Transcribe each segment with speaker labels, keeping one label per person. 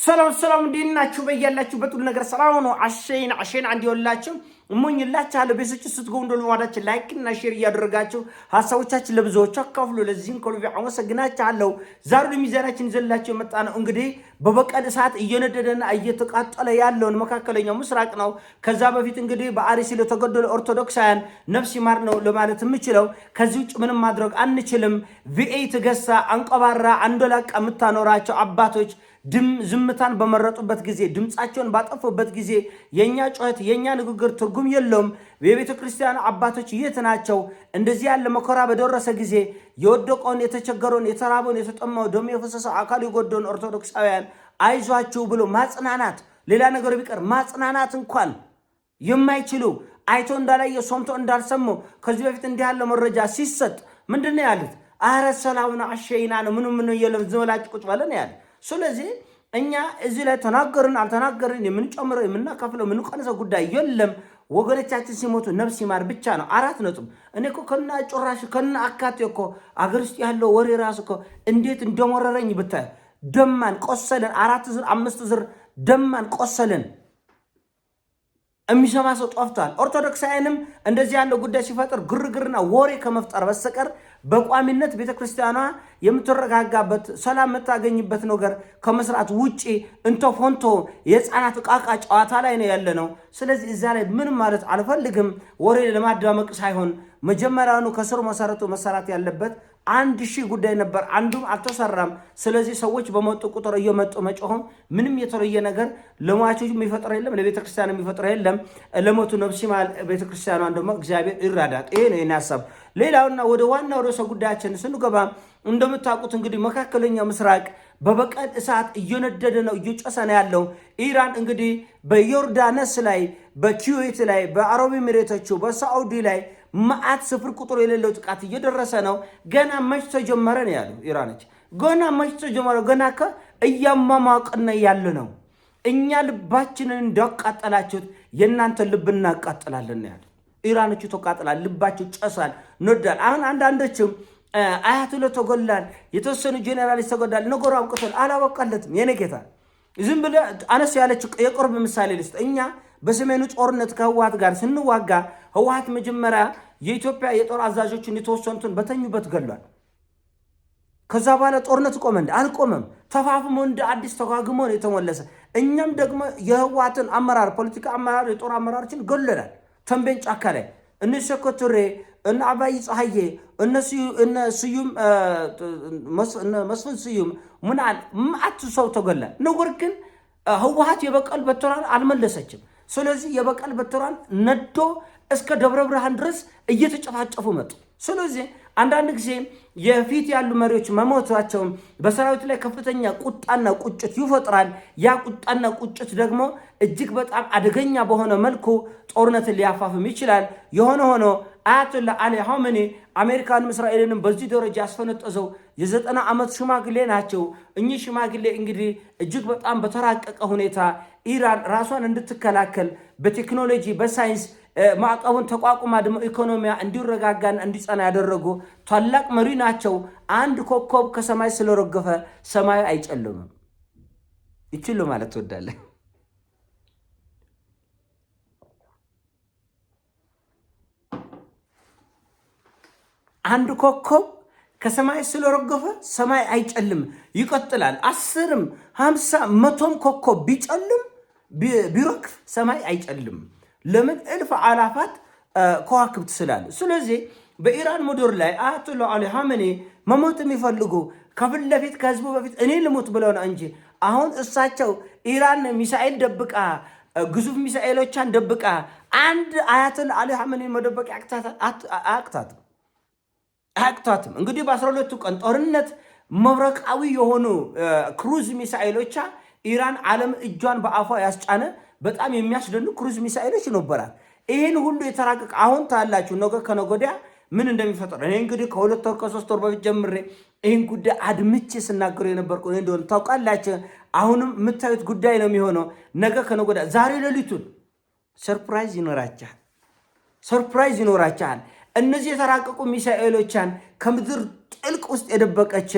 Speaker 1: ሰላም እንዴናችሁ በያላችሁ በጥሉ ነገር ሰላም ነው። አሸን አንድ ይወላችሁ እሞኝላችኋለሁ። ቤተሰቦች ስትገቡ እንደልማዳችሁ ላይክ እና ሼር እያደረጋችሁ ሐሳቦቻችን ለብዙዎች አካፍሉ። ለዚህም ከልብ አመሰግናችኋለሁ። ዛሬ ለሚዛናችን ይዘላችሁ የመጣ ነው እንግዲህ በበቀል እሳት እየነደደና እየተቃጠለ ያለውን መካከለኛው ምስራቅ ነው። ከዛ በፊት እንግዲህ በአርሲ ለተገደሉ ኦርቶዶክሳውያን ነፍስ ይማር ነው ለማለት የምችለው። ከዚህ ውጭ ምንም ማድረግ አንችልም። ቪኤት ገሳ አንቀባራ አንዶላቃ የምታኖራቸው አባቶች ዝምታን በመረጡበት ጊዜ ድምጻቸውን ባጠፉበት ጊዜ የኛ ጩኸት የኛ ንግግር ትርጉም የለውም። የቤተ ክርስቲያን አባቶች የት ናቸው? እንደዚህ ያለ መከራ በደረሰ ጊዜ የወደቀውን የተቸገረውን የተራበውን የተጠማው ደም የፈሰሰው አካል የጎደውን ኦርቶዶክሳውያን አይዟችሁ ብሎ ማጽናናት፣ ሌላ ነገር ቢቀር ማጽናናት እንኳን የማይችሉ አይቶ እንዳላየ ሰምቶ እንዳልሰሙ ከዚህ በፊት እንዲህ ያለ መረጃ ሲሰጥ ምንድነው ያሉት? አረ ሰላምና አሸይና ነው ምን የለም ዝመላችሁ ቁጭ ባለን ያለ። ስለዚህ እኛ እዚህ ላይ ተናገርን አልተናገርን የምንጨምረው የምናካፍለው የምንቀንሰው ጉዳይ የለም። ወገኖቻችን ሲሞቱ ነፍስ ይማር ብቻ ነው። 4 ነጥብ። እኔ እኮ ከና ጭራሽ ከና አካቴ እኮ አገር ውስጥ ያለው ወሬ ራስ እኮ እንዴት እንደሞረረኝ ብታይ። ደማን ቆሰለን 4 ዝር 5 ዝር ደማን ቆሰለን። የሚሰማ ሰው ጠፍቷል። ኦርቶዶክሳውያንም እንደዚህ ያለው ጉዳይ ሲፈጠር ግርግርና ወሬ ከመፍጠር በስተቀር በቋሚነት ቤተክርስቲያኗ የምትረጋጋበት ሰላም የምታገኝበት ነገር ከመስራት ውጪ እንቶ ፎንቶ የህፃናት ቃቃ ጨዋታ ላይ ነው ያለ ነው። ስለዚህ እዛ ላይ ምን ማለት አልፈልግም። ወሬ ለማዳመቅ ሳይሆን መጀመሪያውኑ ከስር መሰረቱ መሰራት ያለበት 1000 ጉዳይ ነበር፣ አንዱም አልተሰራም። ስለዚህ ሰዎች በመጡ ቁጥር እየመጡ መጮህም ምንም የተለየ ነገር ለሟቾች የሚፈጥር የለም፣ ለቤተክርስቲያን የሚፈጥር የለም። ለሞቱ ነፍስ ይማር ቤተክርስቲያኗን ደግሞ እግዚአብሔር ይራዳት። ይሄ ነው የኔ ሐሳብ። ሌላውና ወደ ዋናው ርዕሰ ጉዳያችን ስንገባ እንደምታውቁት እንግዲህ መካከለኛው ምስራቅ በበቀል እሳት እየነደደ ነው፣ እየጨሰ ነው ያለው። ኢራን እንግዲህ በዮርዳኖስ ላይ፣ በኩዌት ላይ፣ በአረብ ኤሚሬቶቹ፣ በሳዑዲ ላይ ማአት ስፍር ቁጥር የሌለው ጥቃት እየደረሰ ነው። ገና መች ተጀመረ ነው ያሉ ኢራኖች። ገና መች ተጀመረ? ገና እያማማቅና ያለ ነው። እኛ ልባችንን እንዳቃጠላችሁት የእናንተ ልብ እናቃጥላለን ያሉ ኢራኖቹ። ተቃጥላል፣ ልባቸው ጨሳል፣ ነዳል። አሁን አንዳንዶችም አያቶላህ ተገላል፣ የተወሰኑ ጄኔራሎች ተገላል፣ ነገሩ አብቅቷል። አላበቃለትም የኔ ጌታ። ዝም ብለህ አነስ ያለች የቅርብ ምሳሌ ልስጥ። እኛ በሰሜኑ ጦርነት ከህወሓት ጋር ስንዋጋ ህወሓት መጀመሪያ የኢትዮጵያ የጦር አዛዦችን የተወሰኑትን በተኙበት ገሏል። ከዛ በኋላ ጦርነት ቆመ? አልቆመም። ተፋፍሞ እንደ አዲስ ተጓግሞ ነው የተመለሰ። እኛም ደግሞ የህወሓትን አመራር፣ ፖለቲካ አመራር፣ የጦር አመራሮችን ገለላል። ተንቤን ጫካ ላይ እነ ሸኮቱሬ እነ አባይ ፀሐዬ እነ ስዩም መስፍን ስዩም ምናል ማአት ሰው ተገላል። ነገር ግን ህወሓት የበቀል በትሯን አልመለሰችም። ስለዚህ የበቀል በትሯን ነዶ እስከ ደብረ ብርሃን ድረስ እየተጨፋጨፉ መጡ። ስለዚህ አንዳንድ ጊዜ የፊት ያሉ መሪዎች መሞታቸው በሰራዊት ላይ ከፍተኛ ቁጣና ቁጭት ይፈጥራል። ያ ቁጣና ቁጭት ደግሞ እጅግ በጣም አደገኛ በሆነ መልኩ ጦርነትን ሊያፋፍም ይችላል። የሆነ ሆኖ አያቶላህ አሊ ኻሜኒ አሜሪካንም እስራኤልንም በዚህ ደረጃ ያስፈነጠዘው የ90 ዓመት ሽማግሌ ናቸው። እኚህ ሽማግሌ እንግዲህ እጅግ በጣም በተራቀቀ ሁኔታ ኢራን ራሷን እንድትከላከል በቴክኖሎጂ በሳይንስ ማዕቀቡን ተቋቁማ ደግሞ ኢኮኖሚያ እንዲረጋጋና እንዲጸና ያደረጉ ታላቅ መሪ ናቸው። አንድ ኮከብ ከሰማይ ስለረገፈ ሰማዩ አይጨልምም። ይችሉ ማለት ትወዳለህ? አንድ ኮከብ ከሰማይ ስለረገፈ ሰማይ አይጨልም፣ ይቀጥላል። 10ም 50 100ም ኮከብ ቢጨልም ቢረግፍ ሰማይ አይጨልም። ለምን? እልፍ አላፋት ከዋክብት ስላለ። ስለዚህ በኢራን ምድር ላይ አያቶላህ አሊ ኻሜኒ መሞት የሚፈልጉ ከፊት ለፊት ከህዝቡ በፊት እኔ ልሞት ብለው ነው እንጂ አሁን እሳቸው ኢራን ሚሳኤል ደብቃ ግዙፍ ሚሳኤሎቿን ደብቃ አንድ አያቶላህ አሊ ኻሜኒ መደበቅ አያቅታትም። እንግዲህ በ12ቱ ቀን ጦርነት መብረቃዊ የሆኑ ክሩዝ ሚሳኤሎቿ ኢራን ዓለም እጇን በአፏ ያስጫነ በጣም የሚያስደንቅ ክሩዝ ሚሳኤሎች ነበራት። ይሄን ሁሉ የተራቀቀ አሁን ታላችሁ ነገ ከነገ ወዲያ ምን እንደሚፈጠር እኔ እንግዲህ ከ2 ወር ከ3 ወር በፊት ጀምሬ ይሄን ጉዳይ አድምቼ ስናገር የነበርኩ እኔ እንደሆነ ታውቃላችሁ። አሁንም የምታዩት ጉዳይ ነው የሚሆነው። ነገ ከነገ ወዲያ ዛሬ ሌሊቱን ሰርፕራይዝ ይኖራችኋል። እነዚህ የተራቀቁ ሚሳኤሎቿን ከምድር ጥልቅ ውስጥ የደበቀች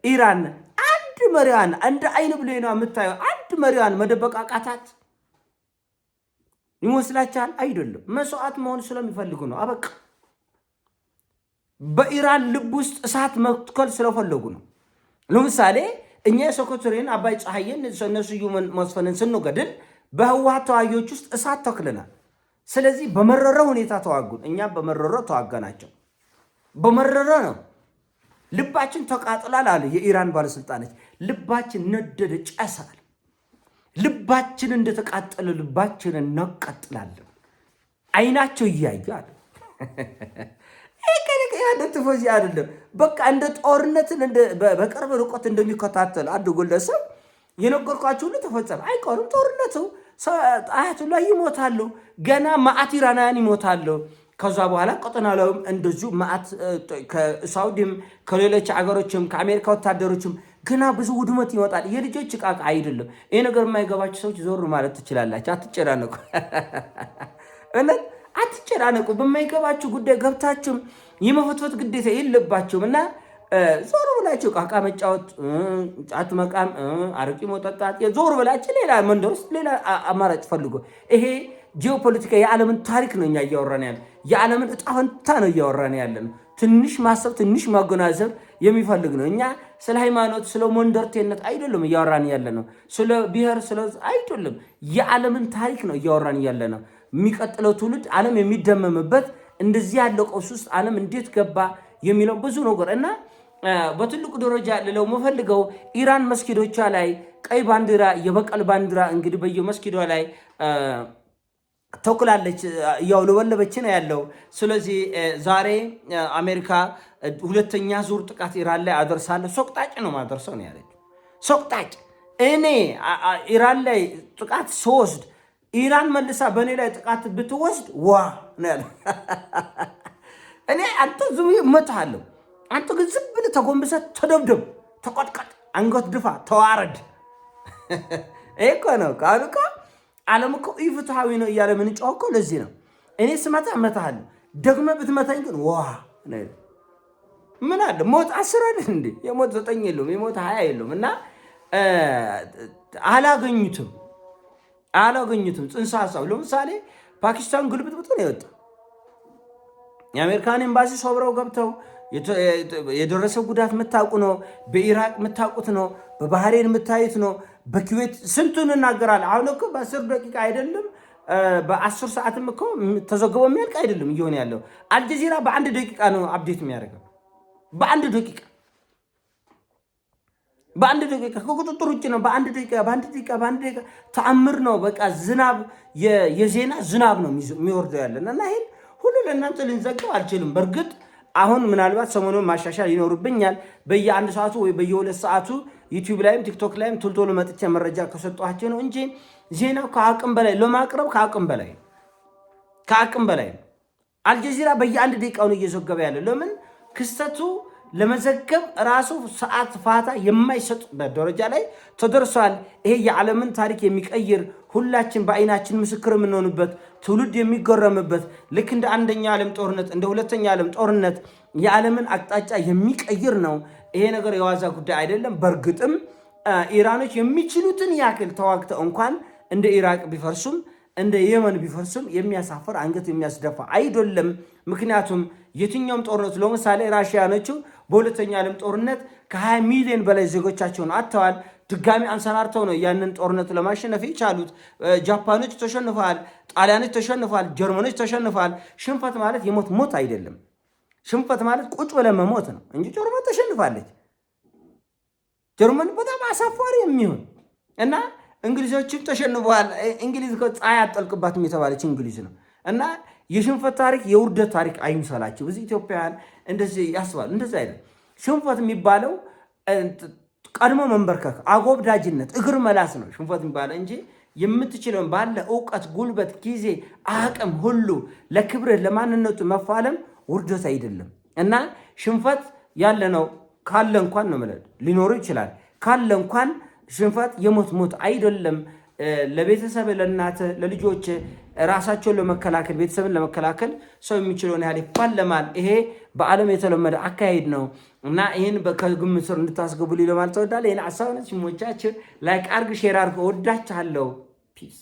Speaker 1: ኢራን አንድ መሪዋን እንደ አይን ብሌኗ የምታየው አንድ መሪዋን መደበቅ አቃታት ይመስላችኋል? አይደለም። መስዋዕት መሆን ስለሚፈልጉ ነው። አበቃ። በኢራን ልብ ውስጥ እሳት መትከል ስለፈለጉ ነው። ለምሳሌ እኛ የሶኮትሬን አባይ ፀሐይን እነሱ መስፍንን ስንገድል በህወሓት ተዋጊዎች ውስጥ እሳት ተክለናል። ስለዚህ በመረረ ሁኔታ ተዋጉን። እኛ በመረረ ተዋጋናቸው። በመረረ ነው። ልባችን ተቃጥላል አለ የኢራን ባለስልጣኖች። ልባችን ነደደ፣ ጨሳል። ልባችን እንደተቃጠለ ልባችንን እናቃጥላለን። አይናቸው እያየ አለ። ያለ ትፎዚ አይደለም። በቃ እንደ ጦርነትን በቅርብ ርቀት እንደሚከታተል አንድ ግለሰብ የነገርኳችሁ ሁሉ ተፈጸመ። አይቀርም ጦርነቱ። አያቱላህ ይሞታሉ። ገና ማአት ኢራናውያን ይሞታሉ። ከዛ በኋላ ቀጠና ላይም እንደዚሁ ማአት ከሳውዲም ከሌሎች አገሮችም ከአሜሪካ ወታደሮችም ገና ብዙ ውድመት ይወጣል። የልጆች ቃቃ አይደለም። ይሄ ነገር የማይገባችሁ ሰዎች ዞር ማለት ትችላላችሁ። አትጨናነቁ፣ እውነት አትጨናነቁ። በማይገባችሁ ጉዳይ ገብታችሁም የመፈትፈት ግዴታ የለባችሁም እና ዞር ብላችሁ ቃቃ መጫወት፣ ጫት መቃም፣ አረቂ መጠጣት፣ ዞር ብላችሁ ሌላ መንደር ውስጥ ሌላ አማራጭ ፈልጎ ይሄ ጂኦፖለቲካ የዓለምን ታሪክ ነው እኛ እያወራን ያለ፣ የዓለምን እጣ ፈንታ ነው እያወራን ያለን። ትንሽ ማሰብ ትንሽ ማገናዘብ የሚፈልግ ነው። እኛ ስለ ሃይማኖት ስለ መንደርቴነት አይደለም እያወራን ያለ ነው። ስለ ብሔር ስለ አይደለም፣ የዓለምን ታሪክ ነው እያወራን ያለ ነው። የሚቀጥለው ትውልድ ዓለም የሚደመምበት እንደዚህ ያለው ቀውስ ውስጥ ዓለም እንዴት ገባ የሚለው ብዙ ነገር እና በትልቁ ደረጃ ልለው መፈልገው ኢራን መስጊዶቿ ላይ ቀይ ባንዲራ የበቀል ባንዲራ እንግዲህ በየመስጊዷ ላይ ተኩላለች፣ እያውለበለበች ነው ያለው። ስለዚህ ዛሬ አሜሪካ ሁለተኛ ዙር ጥቃት ኢራን ላይ አደርሳለሁ፣ ሶቅጣጭ ነው ማደርሰው ነው ያለች። ሶቅጣጭ እኔ ኢራን ላይ ጥቃት ስወስድ ኢራን መልሳ በእኔ ላይ ጥቃት ብትወስድ ዋ ነው ያለ። እኔ አንተ ዝም እመታለሁ፣ አንተ ግን ዝም ብለህ ተጎንብሰህ ተደብደብ፣ ተቆጥቀጥ፣ አንገት ድፋ፣ ተዋረድ። ይሄ እኮ ነው ቃልቃ ዓለም እኮ ኢፍትሃዊ ነው እያለ ምን ጫወቀው። ለዚህ ነው እኔ ስመታ እመታሃለሁ፣ ደግመ ብትመታኝ ግን ዋ ነው። ምን አለ ሞት 10 አይደል እንዴ? የሞት 9 የለውም፣ የሞት 20 የለውም። እና አላገኙትም ጽንሰ ሐሳብ። ለምሳሌ ፓኪስታን ግልብጥብጥ ነው የወጣው። የአሜሪካን ኤምባሲ ሰብረው ገብተው የደረሰው ጉዳት የምታውቁ ነው። በኢራቅ የምታውቁት ነው። በባህሬን የምታዩት ነው። በኩዌት ስንቱን እናገራለን። አሁን እኮ በ10 ደቂቃ አይደለም በ10 ሰዓትም እኮ ተዘግቦ የሚያልቅ አይደለም እየሆነ ያለው። አልጀዚራ በ1 ደቂቃ ነው አፕዴት የሚያደርገው። በ1 ደቂቃ ከቁጥጥር ውጭ ነው። በ1 ደቂቃ ተአምር ነው። በቃ ዝናብ የዜና ዝናብ ነው የሚወርደው ያለን እና ይሄን ሁሉ ለእናንተ ልንዘግብ አልችልም። በእርግጥ አሁን ምናልባት ሰሞኑን ማሻሻል ይኖርብኛል። በየ1 ሰዓቱ ወይ በየ2 ሰዓቱ ዩቲዩብ ላይም ቲክቶክ ላይም ቶሎ መጥቼ መረጃ ከሰጧቸው ነው እንጂ ዜናው ከአቅም በላይ ለማቅረብ ከአቅም በላይ አልጀዚራ በየ1 ደቂቃው ነው እየዘገበ ያለ። ለምን ክስተቱ ለመዘገብ ራሱ ሰዓት ፋታ የማይሰጥበት ደረጃ ላይ ተደርሷል። ይሄ የዓለምን ታሪክ የሚቀይር ሁላችን በአይናችን ምስክር የምንሆንበት ትውልድ የሚገረምበት ልክ እንደ 1ኛ ዓለም ጦርነት እንደ 2ኛ ዓለም ጦርነት የዓለምን አቅጣጫ የሚቀይር ነው። ይሄ ነገር የዋዛ ጉዳይ አይደለም። በእርግጥም ኢራኖች የሚችሉትን ያክል ተዋግተው እንኳን እንደ ኢራቅ ቢፈርሱም እንደ የመን ቢፈርሱም የሚያሳፍር አንገት የሚያስደፋ አይደለም። ምክንያቱም የትኛውም ጦርነት ለምሳሌ ራሽያኖቹ በ2ኛ ዓለም ጦርነት ከ20 ሚሊዮን በላይ ዜጎቻቸውን አጥተዋል። ድጋሚ አንሰራርተው ነው ያንን ጦርነት ለማሸነፍ የቻሉት። ጃፓኖች ተሸንፈዋል፣ ጣሊያኖች ተሸንፈዋል፣ ጀርመኖች ተሸንፈዋል። ሽንፈት ማለት ሞት አይደለም። ሽንፈት ማለት ቁጭ ብለን መሞት ነው እንጂ ጀርመን ተሸንፋለች። ጀርመን በጣም አሳፋሪ የሚሆን እና እንግሊዞችም ተሸንፈዋል። እንግሊዝ ፀሐይ አጠልቅባትም የተባለች እንግሊዝ ነው እና የሽንፈት ታሪክ የውርደት ታሪክ አይምሰላችሁ። ብዙ ኢትዮጵያውያን እንደዚህ ያስባሉ። እንደዚህ አይደለም። ሽንፈት የሚባለው ቀድሞ መንበርከክ፣ አጎብዳጅነት፣ እግር መላስ ነው ሽንፈት የሚባለው እንጂ የምትችለውን ባለ እውቀት፣ ጉልበት፣ ጊዜ፣ አቅም ሁሉ ለክብርህ ለማንነቱ መፋለም ውርደት አይደለም እና ሽንፈት ያለ ነው። ካለ እንኳን ነው ማለት ሊኖሩ ይችላል። ካለ እንኳን ሽንፈት የሞት አይደለም። ለቤተሰብ ለእናት ለልጆች ራሳቸውን ለመከላከል ቤተሰብን ለመከላከል ሰው የሚችለውን ያህል ይፋለማል። ይሄ በዓለም የተለመደ አካሄድ ነው እና ይህን ከግምት ስር እንድታስገቡ ለማለት እወዳለሁ። ይህን ሀሳብ ሲሞቻችሁ ላይክ አርግ፣ ሼር አርግ። ወዳችኋለሁ። ፒስ